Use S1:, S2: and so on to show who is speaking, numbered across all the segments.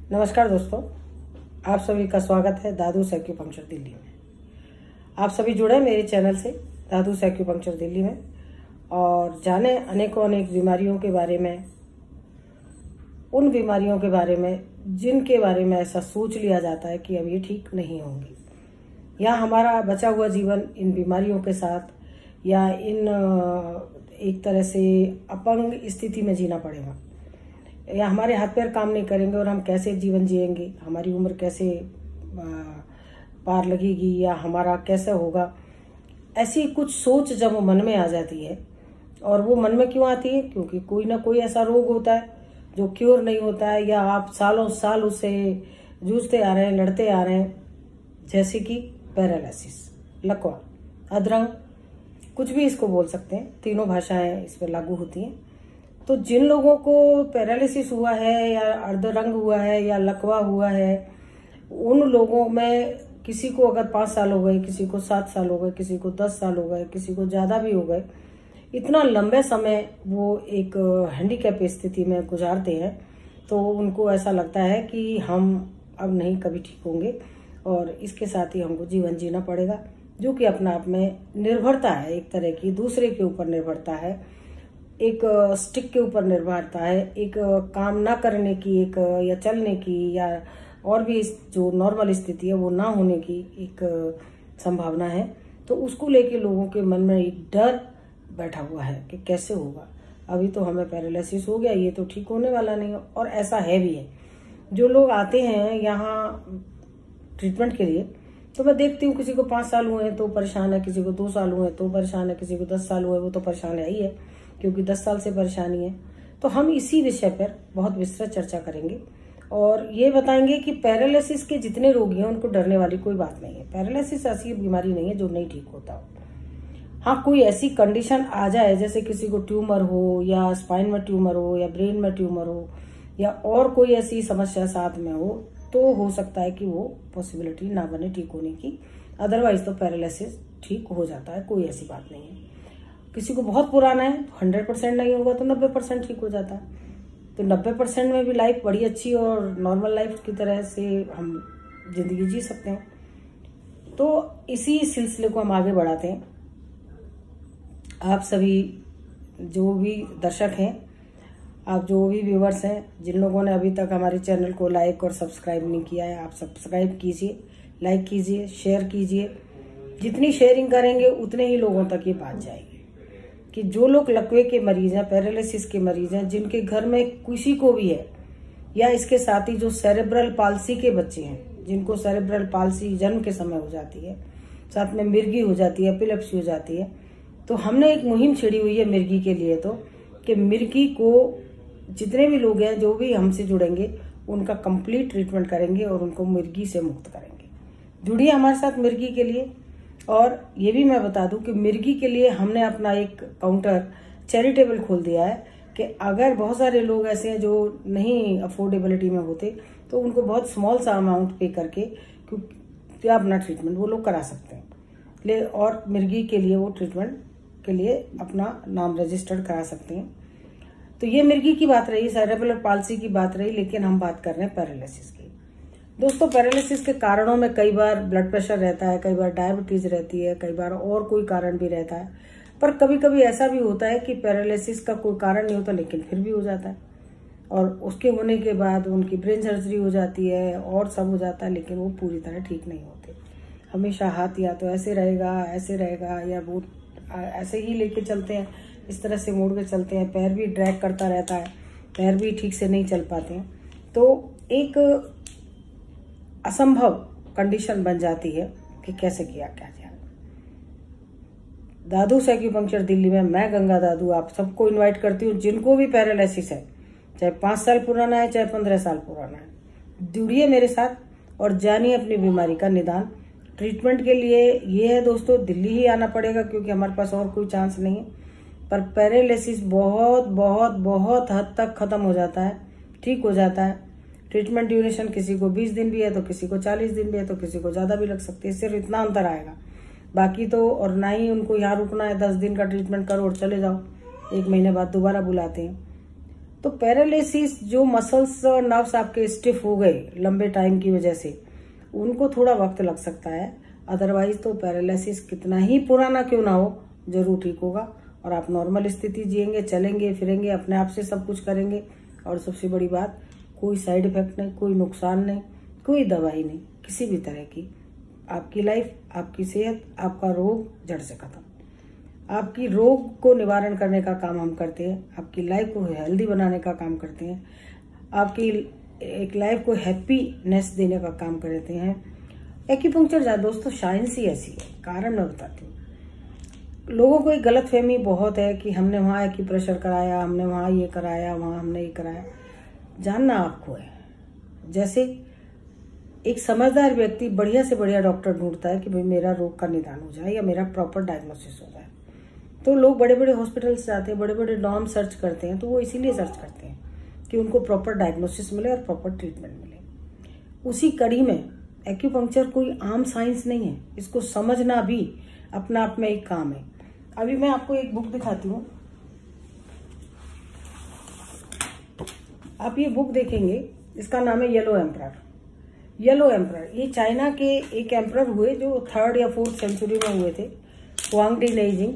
S1: नमस्कार दोस्तों, आप सभी का स्वागत है दादूस एक्यूपंक्चर दिल्ली में। आप सभी जुड़े मेरे चैनल से दादूस एक्यूपंक्चर दिल्ली में और जाने अनेकों अनेक बीमारियों के बारे में, उन बीमारियों के बारे में जिनके बारे में ऐसा सोच लिया जाता है कि अब ये ठीक नहीं होंगी या हमारा बचा हुआ जीवन इन बीमारियों के साथ या इन एक तरह से अपंग स्थिति में जीना पड़ेगा या हमारे हाथ पैर काम नहीं करेंगे और हम कैसे जीवन जिएंगे, हमारी उम्र कैसे पार लगेगी या हमारा कैसे होगा। ऐसी कुछ सोच जब वो मन में आ जाती है, और वो मन में क्यों आती है? क्योंकि कोई ना कोई ऐसा रोग होता है जो क्योर नहीं होता है या आप सालों साल उससे जूझते आ रहे हैं, लड़ते आ रहे हैं, जैसे कि पैरालिसिस, लकवा, अधरंग, कुछ भी इसको बोल सकते हैं। तीनों भाषाएं इस पर लागू होती हैं। तो जिन लोगों को पैरालिसिस हुआ है या अर्धरंग हुआ है या लकवा हुआ है, उन लोगों में किसी को अगर 5 साल हो गए, किसी को 7 साल हो गए, किसी को 10 साल हो गए, किसी को ज़्यादा भी हो गए, इतना लंबे समय वो एक हैंडीकैप स्थिति में गुजारते हैं, तो उनको ऐसा लगता है कि हम अब नहीं कभी ठीक होंगे और इसके साथ ही हमको जीवन जीना पड़ेगा, जो कि अपने आप में निर्भरता है, एक तरह की दूसरे के ऊपर निर्भरता है, एक स्टिक के ऊपर निर्भरता है, एक काम ना करने की, एक या चलने की या और भी जो नॉर्मल स्थिति है वो ना होने की एक संभावना है। तो उसको लेके लोगों के मन में एक डर बैठा हुआ है कि कैसे होगा, अभी तो हमें पैरालिसिस हो गया, ये तो ठीक होने वाला नहीं है। और ऐसा है भी है। जो लोग आते हैं यहाँ ट्रीटमेंट के लिए, तो मैं देखती हूँ किसी को 5 साल हुए हैं तो परेशान है, किसी को 2 साल हुए तो परेशान है, किसी को 10 साल हुए वो तो परेशान है ही है, क्योंकि 10 साल से परेशानी है। तो हम इसी विषय पर बहुत विस्तृत चर्चा करेंगे और ये बताएंगे कि पैरालिसिस के जितने रोगी हैं उनको डरने वाली कोई बात नहीं है। पैरालिसिस ऐसी बीमारी नहीं है जो नहीं ठीक होता हो। हाँ, कोई ऐसी कंडीशन आ जाए, जैसे किसी को ट्यूमर हो या स्पाइन में ट्यूमर हो या ब्रेन में ट्यूमर हो या और कोई ऐसी समस्या साथ में हो, तो हो सकता है कि वो पॉसिबिलिटी ना बने ठीक होने की। अदरवाइज तो पैरालिसिस ठीक हो जाता है, कोई ऐसी बात नहीं है। किसी को बहुत पुराना है तो 100% नहीं होगा, तो 90% ठीक हो जाता है। तो 90% में भी लाइफ बड़ी अच्छी और नॉर्मल लाइफ की तरह से हम जिंदगी जी सकते हैं। तो इसी सिलसिले को हम आगे बढ़ाते हैं। आप सभी जो भी दर्शक हैं, आप जो भी व्यूवर्स हैं, जिन लोगों ने अभी तक हमारे चैनल को लाइक और सब्सक्राइब नहीं किया है, आप सब्सक्राइब कीजिए, लाइक कीजिए, शेयर कीजिए। जितनी शेयरिंग करेंगे उतने ही लोगों तक ये बात जाएगी कि जो लोग लकवे के मरीज हैं, पैरालिसिस के मरीज हैं, जिनके घर में किसी को भी है, या इसके साथ ही जो सेरेब्रल पाल्सी के बच्चे हैं, जिनको सेरेब्रल पाल्सी जन्म के समय हो जाती है, साथ में मिर्गी हो जाती है, एपिलेप्सी हो जाती है। तो हमने एक मुहिम छेड़ी हुई है मिर्गी के लिए, तो कि मिर्गी को जितने भी लोग हैं जो भी हमसे जुड़ेंगे उनका कंप्लीट ट्रीटमेंट करेंगे और उनको मिर्गी से मुक्त करेंगे। जुड़िए हमारे साथ मिर्गी के लिए। और ये भी मैं बता दूं कि मिर्गी के लिए हमने अपना एक काउंटर चैरिटेबल खोल दिया है कि अगर बहुत सारे लोग ऐसे हैं जो नहीं अफोर्डेबिलिटी में होते, तो उनको बहुत स्मॉल सा अमाउंट पे करके क्योंकि अपना ट्रीटमेंट वो लोग करा सकते हैं और मिर्गी के लिए वो ट्रीटमेंट के लिए अपना नाम रजिस्टर्ड करा सकते हैं। तो ये मिर्गी की बात रही, सेरेब्रल पाल्सी की बात रही, लेकिन हम बात कर रहे हैं पैरालिसिस की। दोस्तों, पैरालिसिस के कारणों में कई बार ब्लड प्रेशर रहता है, कई बार डायबिटीज रहती है, कई बार और कोई कारण भी रहता है। पर कभी कभी ऐसा भी होता है कि पैरालिसिस का कोई कारण नहीं होता लेकिन फिर भी हो जाता है, और उसके होने के बाद उनकी ब्रेन सर्जरी हो जाती है और सब हो जाता है, लेकिन वो पूरी तरह ठीक नहीं होते। हमेशा हाथ या तो ऐसे रहेगा या वो ऐसे ही लेके चलते हैं, इस तरह से मोड़ के चलते हैं, पैर भी ड्रैग करता रहता है, पैर भी ठीक से नहीं चल पाते हैं। तो एक असंभव कंडीशन बन जाती है कि कैसे किया क्या जाए। दादूस एक्यूपंक्चर दिल्ली में मैं गंगा दादू आप सबको इनवाइट करती हूँ, जिनको भी पैरालिसिस है, चाहे 5 साल पुराना है चाहे 15 साल पुराना है, जुड़िए मेरे साथ और जानिए अपनी बीमारी का निदान। ट्रीटमेंट के लिए ये है दोस्तों, दिल्ली ही आना पड़ेगा क्योंकि हमारे पास और कोई चांस नहीं है। पर पैरालिसिस बहुत बहुत बहुत हद तक खत्म हो जाता है, ठीक हो जाता है। ट्रीटमेंट ड्यूरेशन किसी को 20 दिन भी है तो किसी को 40 दिन भी है तो किसी को ज़्यादा भी लग सकती है, सिर्फ इतना अंतर आएगा। बाकी तो और ना ही उनको यहाँ रुकना है, 10 दिन का ट्रीटमेंट करो और चले जाओ, 1 महीने बाद दोबारा बुलाते हैं। तो पैरालिसिस जो मसल्स और नर्व्स आपके स्टिफ हो गए लंबे टाइम की वजह से, उनको थोड़ा वक्त लग सकता है। अदरवाइज तो पैरालिसिस कितना ही पुराना क्यों ना हो, जरूर ठीक होगा और आप नॉर्मल स्थिति जिएंगे, चलेंगे फिरेंगे, अपने आप से सब कुछ करेंगे। और सबसे बड़ी बात, कोई साइड इफेक्ट नहीं, कोई नुकसान नहीं, कोई दवाई नहीं, किसी भी तरह की। आपकी लाइफ, आपकी सेहत, आपका रोग जड़ से खत्म। आपकी रोग को निवारण करने का काम हम करते हैं, आपकी लाइफ को हेल्दी बनाने का काम करते हैं, आपकी एक लाइफ को हैप्पीनेस देने का काम करते हैं। एक्यूपंक्चर दोस्तों साइंस ही ऐसी है, कारण मैं बताती हूँ। लोगों को एक गलत फहमी बहुत है कि हमने वहाँ एक्यूप्रेशर कराया, हमने वहाँ ये कराया, वहाँ हमने ये कराया। जानना आपको है। जैसे एक समझदार व्यक्ति बढ़िया से बढ़िया डॉक्टर ढूंढता है कि भाई मेरा रोग का निदान हो जाए या मेरा प्रॉपर डायग्नोसिस हो जाए, तो लोग बड़े बड़े हॉस्पिटल्स जाते हैं, बड़े बड़े डॉम सर्च करते हैं। तो वो इसीलिए सर्च करते हैं कि उनको प्रॉपर डायग्नोसिस मिले और प्रॉपर ट्रीटमेंट मिले। उसी कड़ी में एक्यूपंक्चर कोई आम साइंस नहीं है, इसको समझना भी अपना आप में एक काम है। अभी मैं आपको एक बुक दिखाती हूँ, आप ये बुक देखेंगे, इसका नाम है येलो एम्परर। येलो एम्परर ये चाइना के एक एम्परर हुए जो 3rd या 4th सेंचुरी में हुए थे, हुआंग डी नेजिंग।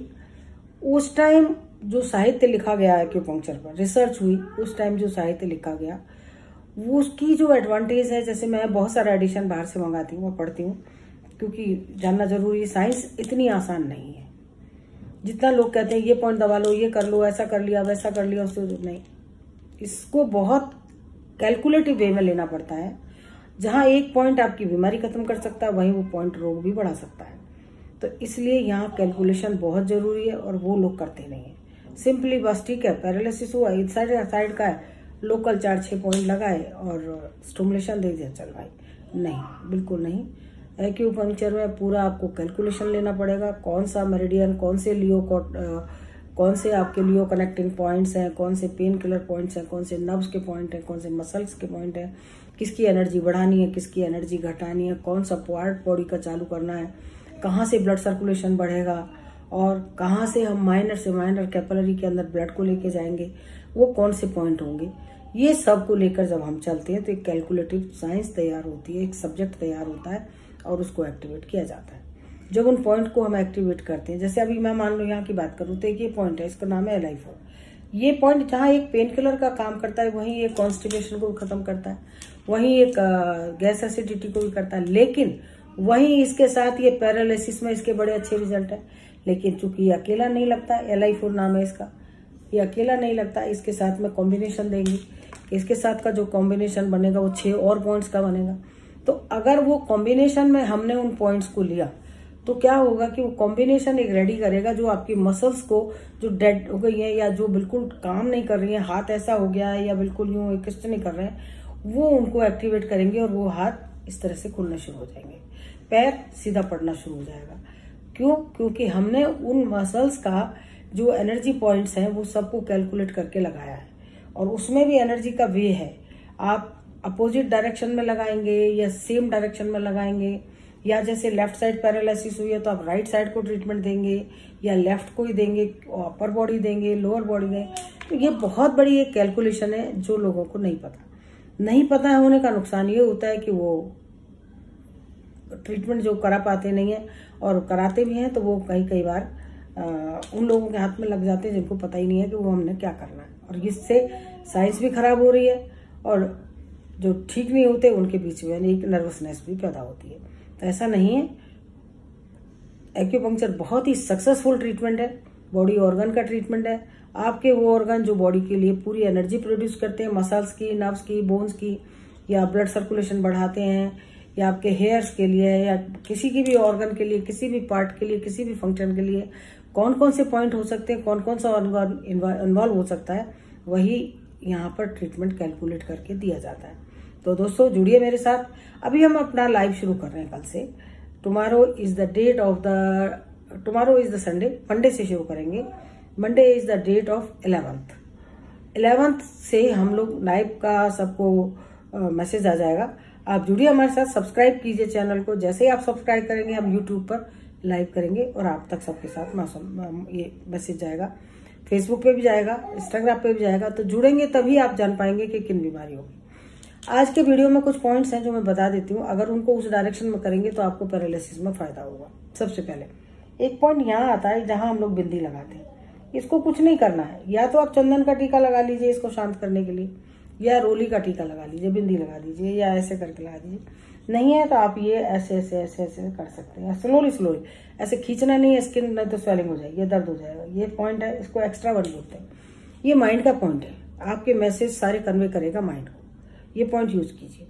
S1: उस टाइम जो साहित्य लिखा गया एक्यूपंक्चर पर, रिसर्च हुई, उस टाइम जो साहित्य लिखा गया वो उसकी जो एडवांटेज है, जैसे मैं बहुत सारा एडिशन बाहर से मंगाती हूँ और पढ़ती हूँ, क्योंकि जानना जरूरी है। साइंस इतनी आसान नहीं है जितना लोग कहते हैं ये पॉइंट दबा लो, ये कर लो, ऐसा कर लिया, वैसा कर लिया, उससे नहीं। इसको बहुत कैलकुलेटिव वे में लेना पड़ता है। जहाँ एक पॉइंट आपकी बीमारी खत्म कर सकता है, वहीं वो पॉइंट रोग भी बढ़ा सकता है। तो इसलिए यहाँ कैलकुलेशन बहुत जरूरी है और वो लोग करते नहीं है। सिंपली बस ठीक है पैरालिसिस हुआ, इस साइड का है, लोकल 4-6 पॉइंट लगाए और स्टिमुलेशन दे दिया, चल भाई। नहीं, बिल्कुल नहीं। एक्यूपंक्चर में पूरा आपको कैलकुलेशन लेना पड़ेगा। कौन सा मेरिडियन, कौन से आपके लियो कनेक्टिंग पॉइंट्स हैं, कौन से पेन किलर पॉइंट्स हैं, कौन से नर्व्स के पॉइंट हैं, कौन से मसल्स के पॉइंट हैं, किसकी एनर्जी बढ़ानी है, किसकी एनर्जी घटानी है, कौन सा पार्ट बॉडी का चालू करना है, कहाँ से ब्लड सर्कुलेशन बढ़ेगा और कहाँ से हम माइनर से माइनर कैपिलरी के अंदर ब्लड को लेके जाएंगे, वो कौन से पॉइंट होंगे। ये सब को लेकर जब हम चलते हैं तो एक कैलकुलेटिव साइंस तैयार होती है, एक सब्जेक्ट तैयार होता है और उसको एक्टिवेट किया जाता है। जब उन पॉइंट को हम एक्टिवेट करते हैं, जैसे अभी मैं मान लो यहाँ की बात करूँ तो एक ये पॉइंट है, इसका नाम है LI4। ये पॉइंट जहाँ एक पेन किलर का काम करता है, वहीं एक कॉन्स्टिपेशन को भी खत्म करता है, वहीं एक गैस एसिडिटी को भी करता है, लेकिन वहीं इसके साथ ये पैरालिसिस में इसके बड़े अच्छे रिजल्ट है। लेकिन चूंकि ये अकेला नहीं लगता, LI4 नाम है इसका, ये अकेला नहीं लगता, इसके साथ में कॉम्बिनेशन देंगे। इसके साथ का जो कॉम्बिनेशन बनेगा वो 6 और पॉइंट्स का बनेगा। तो अगर वो कॉम्बिनेशन में हमने उन पॉइंट्स को लिया तो क्या होगा कि वो कॉम्बिनेशन एक रेडी करेगा जो आपकी मसल्स को, जो डेड हो गई है या जो बिल्कुल काम नहीं कर रही है, हाथ ऐसा हो गया है या बिल्कुल यूं किस्ट नहीं कर रहे हैं, वो उनको एक्टिवेट करेंगे और वो हाथ इस तरह से खुलना शुरू हो जाएंगे, पैर सीधा पड़ना शुरू हो जाएगा। क्यों? क्योंकि हमने उन मसल्स का जो एनर्जी पॉइंट्स हैं वो सबको कैलकुलेट करके लगाया है और उसमें भी एनर्जी का वे है। आप अपोजिट डायरेक्शन में लगाएंगे या सेम डायरेक्शन में लगाएंगे, या जैसे लेफ्ट साइड पैरालिसिस हुई है तो आप राइट साइड को ट्रीटमेंट देंगे या लेफ्ट को ही देंगे, अपर बॉडी देंगे, लोअर बॉडी देंगे। तो ये बहुत बड़ी एक कैलकुलेशन है जो लोगों को नहीं पता होने का नुकसान ये होता है कि वो ट्रीटमेंट जो करा पाते नहीं है, और कराते भी हैं तो वो कई बार उन लोगों के हाथ में लग जाते हैं जिनको पता ही नहीं है कि वो हमने क्या करना है, और इससे साइंस भी खराब हो रही है और जो ठीक नहीं होते उनके बीच में एक नर्वसनेस भी पैदा होती है। तो ऐसा नहीं है, एक्यूपंक्चर बहुत ही सक्सेसफुल ट्रीटमेंट है, बॉडी ऑर्गन का ट्रीटमेंट है। आपके वो ऑर्गन जो बॉडी के लिए पूरी एनर्जी प्रोड्यूस करते हैं, मसल्स की, नर्व्स की, बोन्स की, या ब्लड सर्कुलेशन बढ़ाते हैं, या आपके हेयर्स के लिए, या किसी की भी ऑर्गन के लिए, किसी भी पार्ट के लिए, किसी भी फंक्शन के लिए कौन कौन से पॉइंट हो सकते हैं, कौन कौन सा ऑर्गन इन्वॉल्व हो सकता है, वही यहाँ पर ट्रीटमेंट कैलकुलेट करके दिया जाता है। तो दोस्तों जुड़िए मेरे साथ। अभी हम अपना लाइव शुरू कर रहे हैं कल से। Tomorrow is the Sunday, Monday से शुरू करेंगे। Monday is the date of 11th से हम लोग लाइव का सबको मैसेज आ जाएगा। आप जुड़िए हमारे साथ, सब्सक्राइब कीजिए चैनल को। जैसे ही आप सब्सक्राइब करेंगे हम यूट्यूब पर लाइव करेंगे और आप तक सबके साथ ये मैसेज जाएगा। फेसबुक पे भी जाएगा, इंस्टाग्राम पे भी जाएगा। तो जुड़ेंगे तभी आप जान पाएंगे कि किन बीमारियों की। आज के वीडियो में कुछ पॉइंट्स हैं जो मैं बता देती हूँ, अगर उनको उस डायरेक्शन में करेंगे तो आपको पैरालिसिस में फायदा होगा। सबसे पहले एक पॉइंट यहाँ आता है जहां हम लोग बिंदी लगाते हैं। इसको कुछ नहीं करना है, या तो आप चंदन का टीका लगा लीजिए इसको शांत करने के लिए, या रोली का टीका लगा लीजिए, बिंदी लगा दीजिए, या ऐसे करके लगा दीजिए। नहीं है तो आप ये ऐसे ऐसे ऐसे ऐसे कर सकते हैं, स्लोली स्लोली। ऐसे खींचना नहीं है, स्किन नहीं तो स्वेलिंग हो जाएगी, दर्द हो जाएगा। ये पॉइंट है, इसको एक्स्ट्रा वन बोलते हैं। ये माइंड का पॉइंट है, आपके मैसेज सारे कन्वे करेगा माइंड को। ये पॉइंट यूज कीजिए।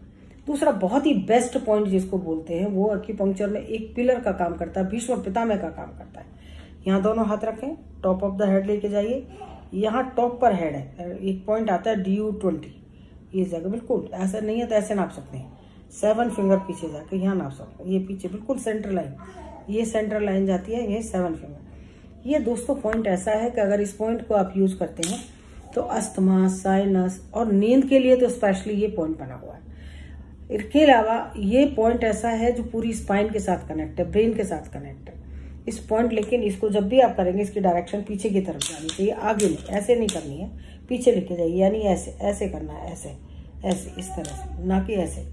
S1: दूसरा बहुत ही बेस्ट पॉइंट जिसको बोलते हैं, वो एक्यूपंक्चर में एक पिलर का काम करता है, भीष्म पितामह का काम करता है। यहाँ दोनों हाथ रखें, टॉप ऑफ द हेड लेके जाइए। यहाँ टॉप पर हेड है, एक पॉइंट आता है DU20, ये जगह बिल्कुल ऐसा नहीं है तो ऐसे नाप सकते हैं। 7 फिंगर पीछे जाके यहाँ नाप सकते हैं, ये पीछे बिल्कुल सेंटर लाइन, ये सेंटर लाइन जाती है, ये 7 फिंगर। ये दोस्तों पॉइंट ऐसा है कि अगर इस पॉइंट को आप यूज करते हैं तो अस्थमा, साइनस और नींद के लिए तो स्पेशली ये पॉइंट बना हुआ है। इसके अलावा ये पॉइंट ऐसा है जो पूरी स्पाइन के साथ कनेक्ट है, ब्रेन के साथ कनेक्ट है इस पॉइंट। लेकिन इसको जब भी आप करेंगे इसकी डायरेक्शन पीछे की तरफ जानी चाहिए, आगे नहीं, ऐसे नहीं करनी है, पीछे लेके जाइए। यानी ऐसे ऐसे करना है, ऐसे ऐसे, इस तरह से, ना कि ऐसे।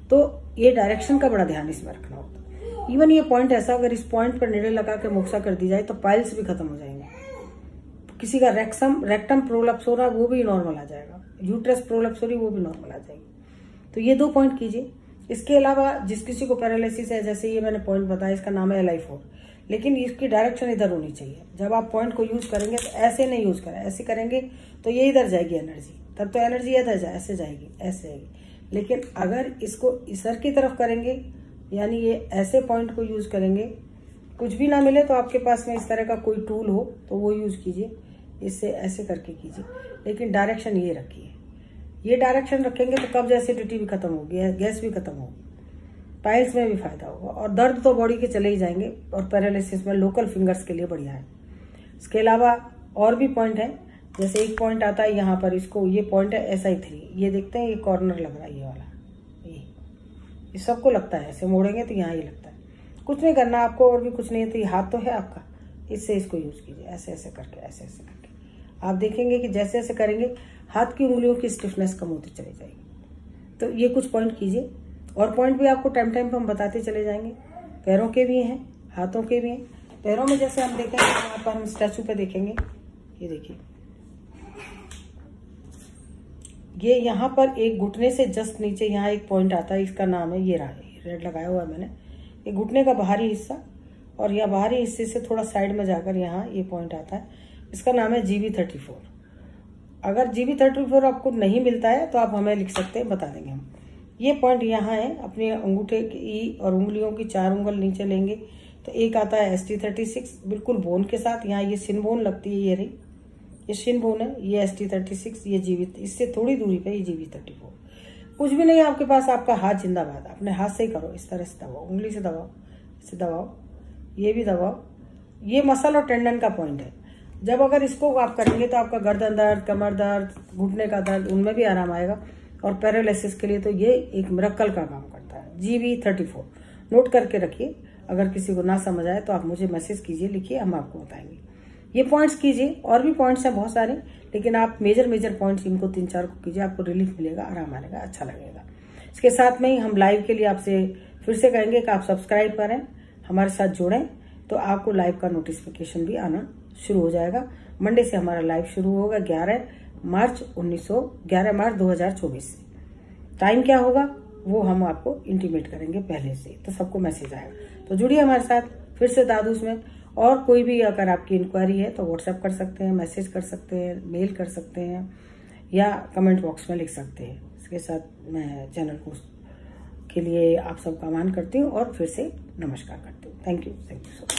S1: तो ये डायरेक्शन का बड़ा ध्यान इसमें रखना होता है। इवन ये पॉइंट ऐसा, अगर इस पॉइंट पर निडल लगा के मोक्सा कर दी जाए तो पाइल्स भी खत्म हो जाएंगे। किसी का रेक्टम प्रोलप्स हो रहा है वो भी नॉर्मल आ जाएगा, यूट्रस प्रोलप्स हो रही वो भी नॉर्मल आ जाएगी। तो ये 2 पॉइंट कीजिए। इसके अलावा जिस किसी को पैरालिसिस है, जैसे ये मैंने पॉइंट बताया, इसका नाम है LI4, लेकिन इसकी डायरेक्शन इधर होनी चाहिए। जब आप पॉइंट को यूज करेंगे तो ऐसे नहीं यूज करें, ऐसे करेंगे तो ये इधर जाएगी एनर्जी, तब तो एनर्जी इधर ऐसे जाएगी, ऐसे जाएगी। लेकिन अगर इसको सर की तरफ करेंगे, यानी ये ऐसे पॉइंट को यूज करेंगे, कुछ भी ना मिले तो आपके पास में इस तरह का कोई टूल हो तो वो यूज कीजिए, इससे ऐसे करके कीजिए। लेकिन डायरेक्शन ये रखिए, ये डायरेक्शन रखेंगे तो कब्ज एसिडिटी भी खत्म होगी, गैस भी खत्म होगी, पाइल्स में भी फायदा होगा, और दर्द तो बॉडी के चले ही जाएंगे। और पैरालिसिस में लोकल फिंगर्स के लिए बढ़िया है। इसके अलावा और भी पॉइंट है, जैसे एक पॉइंट आता है यहाँ पर, इसको ये पॉइंट है SI3, ये देखते हैं ये कॉर्नर लग रहा है, ये वाला, ये सबको लगता है, ऐसे मोड़ेंगे तो यहाँ ही लगता है। कुछ नहीं करना आपको, और भी कुछ नहीं है। तो ये हाथ तो है आपका, इससे इसको यूज कीजिए, ऐसे ऐसे करके, ऐसे ऐसे करके। आप देखेंगे कि जैसे ऐसे करेंगे हाथ की उंगलियों की स्टिफनेस कम होती चली जाएगी। तो ये कुछ पॉइंट कीजिए, और पॉइंट भी आपको टाइम टाइम पर हम बताते चले जाएंगे। पैरों के भी हैं, हाथों के भी हैं। पैरों में जैसे हम देखेंगे, यहाँ पर हम स्टैचू पे देखेंगे, ये देखिए, ये यहाँ पर एक घुटने से जस्ट नीचे यहाँ एक पॉइंट आता है, इसका नाम है, ये रहा, रेड लगाया हुआ है मैंने, ये घुटने का बाहरी हिस्सा, और यह बाहरी हिस्से से थोड़ा साइड में जाकर यहाँ ये पॉइंट आता है, इसका नाम है GB34। अगर GB34 आपको नहीं मिलता है तो आप हमें लिख सकते हैं, बता देंगे हम। ये पॉइंट यहाँ है, अपने अंगूठे की और उंगलियों की 4 उंगल नीचे लेंगे तो एक आता है ST36, बिल्कुल बोन के साथ। यहाँ ये शिन बोन लगती है, ये रही, ये शिन बोन है, ये ST36, ये GB, इससे थोड़ी दूरी पे ये GB34। कुछ भी नहीं आपके पास, आपका हाथ जिंदाबाद, अपने हाथ से ही करो, इस तरह से दबाओ, उंगली से दबाओ, इसे दबाओ, ये भी दबाओ। ये मसल और टेंडन का पॉइंट है। जब अगर इसको आप करेंगे तो आपका गर्दन दर्द, कमर दर्द, घुटने का दर्द, उनमें भी आराम आएगा। और पैरालिसिस के लिए तो ये एक मिरेकल का काम करता है। GB34 नोट करके रखिए। अगर किसी को ना समझ आए तो आप मुझे मैसेज कीजिए, लिखिए, हम आपको बताएंगे। ये पॉइंट्स कीजिए, और भी पॉइंट्स हैं बहुत सारे, लेकिन आप मेजर पॉइंट्स इनको 3-4 को कीजिए, आपको रिलीफ मिलेगा, आराम आएगा, अच्छा लगेगा। इसके साथ में ही हम लाइव के लिए आपसे फिर से कहेंगे कि आप सब्सक्राइब करें, हमारे साथ जुड़ें, तो आपको लाइव का नोटिफिकेशन भी आना शुरू हो जाएगा। मंडे से हमारा लाइव शुरू होगा 11 मार्च 2024 से। टाइम क्या होगा वो हम आपको इंटीमेट करेंगे पहले से, तो सबको मैसेज आएगा। तो जुड़िए हमारे साथ फिर से दादूस में। और कोई भी अगर आपकी इंक्वायरी है तो व्हाट्सएप कर सकते हैं, मैसेज कर सकते हैं, मेल कर सकते हैं, या कमेंट बॉक्स में लिख सकते हैं। इसके साथ मैं चैनल को के लिए आप सबका आह्वान करती हूँ और फिर से नमस्कार करती हूँ। Thank you so much.